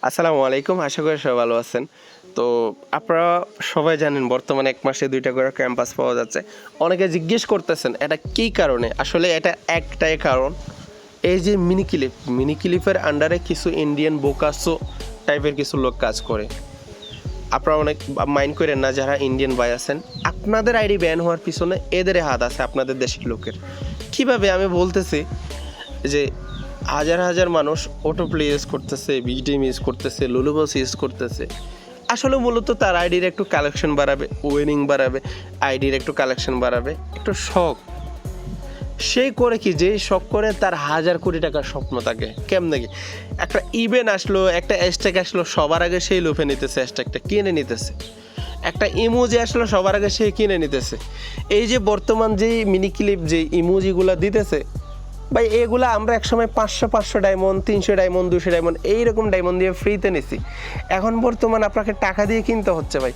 আসসালামু আলাইকুম, আশা করি সবাই ভালো আছেন। তো আপনারা সবাই জানেন বর্তমানে 1 মাসে 2টা করে ক্যাম্পাস পাওয়া যাচ্ছে। অনেকে জিজ্ঞেস করতেছেন এটা কী কারণে? আসলে এটা একটাই কারণ, এই যে মিনি ক্লিপের আন্ডারে কিছু ইন্ডিয়ান বোকাসো টাইপের কিছু লোক কাজ করে। আপনারা অনেক মাইন্ড করেন না যারা ইন্ডিয়ান ভাই আছেন, আপনাদের আইডি ব্যান হওয়ার পিছনে এদের হাত আছে, আপনাদের দেশের লোকের। কীভাবে আমি বলতেছি যে হাজার হাজার মানুষ অটো প্লে ইউজ করতেছে, বিজিএম ইউজ করতেছে, লুলুবস ইউজ করতেছে। আসলে মূলত তার আইডির একটু কালেকশন বাড়াবে, উইনিং বাড়াবে, আইডির একটু কালেকশন বাড়াবে, একটু শখ। সেই করে কি, যেই শখ করে তার হাজার কোটি টাকার স্বপ্ন থাকে। কেমনে কি একটা ইভেন্ট আসলো, একটা হ্যাশট্যাগ আসলো, সবার আগে সেই লোভে নিতেছে, হ্যাশট্যাগটা কিনে নিতেছে। একটা ইমোজি আসলো, সবার আগে সেই কিনে নিতেছে। এই যে বর্তমান যেই মিনি ক্লিপ যে ইমোজিগুলো দিতেছে ভাই, এগুলো আমরা একসময় 500 ডায়মন্ড, 300 ডায়মন্ড, 200 ডায়মন্ড এইরকম ডায়মন্ড দিয়ে ফ্রিতে নিছি। এখন বর্তমান আপনাকে টাকা দিয়ে কিনতে হচ্ছে ভাই।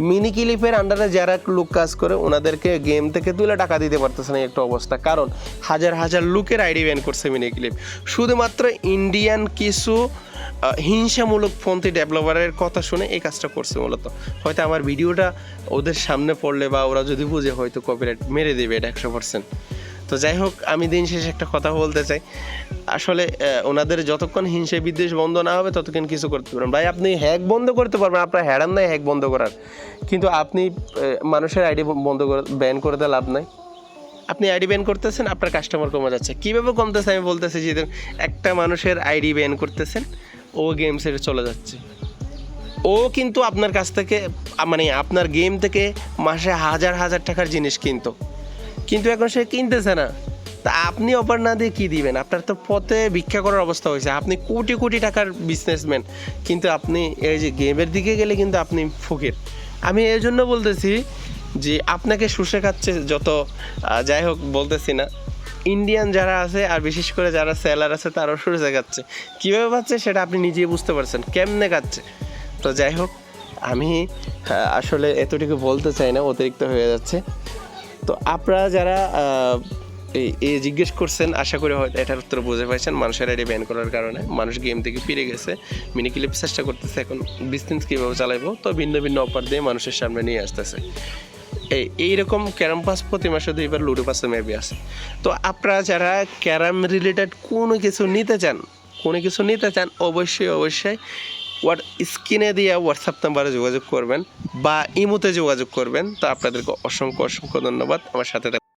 মিনি ক্লিপের আন্ডারে যারা লোক কাজ করে ওনাদেরকে গেম থেকে তুলে টাকা দিতে পারতেছে না একটা অবস্থা, কারণ হাজার হাজার লোকের আইডি ব্যান করছে মিনি ক্লিপ। শুধুমাত্র ইন্ডিয়ান কিছু হিংসামূলক পন্থী ডেভেলপারের কথা শুনে এই কাজটা করছে মূলত। হয়তো আমার ভিডিওটা ওদের সামনে পড়লে বা ওরা যদি বুঝে হয়তো কপিরাইট মেরে দেবে, এটা 100%। তো যাই হোক, আমি দিন শেষে একটা কথা বলতে চাই, আসলে ওনাদের যতক্ষণ হিংসা বিদ্বেষ বন্ধ না হবে ততক্ষণ কিছু করতে পারবেন। ভাই আপনি হ্যাক বন্ধ করতে পারবেন, আপনার হ্যারাম নাই হ্যাক বন্ধ করার, কিন্তু আপনি মানুষের আইডি বন্ধ করে ব্যান করে দেওয়া লাভ নাই। আপনি আইডি ব্যান করতেছেন, আপনার কাস্টমার কমে যাচ্ছে। কীভাবে কমতেছে আমি বলতেছি, যে একটা মানুষের আইডি ব্যান করতেছেন, ও গেম ছেড়ে চলে যাচ্ছে। ও কিন্তু আপনার কাছ থেকে মানে আপনার গেম থেকে মাসে হাজার হাজার টাকার জিনিস কিন্তু এখন সে কিনতেছে না। তা আপনি অফার না দিয়ে কী দিবেন? আপনার তো পথে ভিক্ষা করার অবস্থা হয়েছে। আপনি কোটি কোটি টাকার বিজনেসম্যান, কিন্তু আপনি এই যে গেমের দিকে গেলে কিন্তু আপনি ফকির। আমি এই জন্য বলতেছি যে আপনাকে শুষে খাচ্ছে যত, যাই হোক বলতেছি না, ইন্ডিয়ান যারা আছে আর বিশেষ করে যারা সেলার আছে তারাও শুষে খাচ্ছে। কীভাবে খাচ্ছে সেটা আপনি নিজেই বুঝতে পারছেন কেমনে খাচ্ছে। তো যাই হোক, আমি আসলে এতটুকু বলতে চাই না, অতিরিক্ত হয়ে যাচ্ছে। তো আপনারা যারা এই জিজ্ঞেস করছেন, আশা করি হয়তো এটার উত্তর বুঝে পাইছেন। মানুষের আইডি ব্যান করার কারণে মানুষ গেম থেকে ফিরে গেছে, মিনি ক্লিপ চেষ্টা করতেছে এখন বিজনেস কীভাবে চালাইবো, তো ভিন্ন ভিন্ন অফার দিয়ে মানুষের সামনে নিয়ে আসতেছে। এইরকম ক্যারাম পাস প্রতি মাসে 2বার, লুডো পাসে মেবি আছে। তো আপনারা যারা ক্যারাম রিলেটেড কোনো কিছু নিতে চান অবশ্যই স্ক্রিনে দিয়ে হোয়াটসঅ্যাপ নাম্বারে যোগাযোগ করবেন বা ইমোতে যোগাযোগ করবেন। তো আপনাদেরকে অসংখ্য ধন্যবাদ আমার সাথে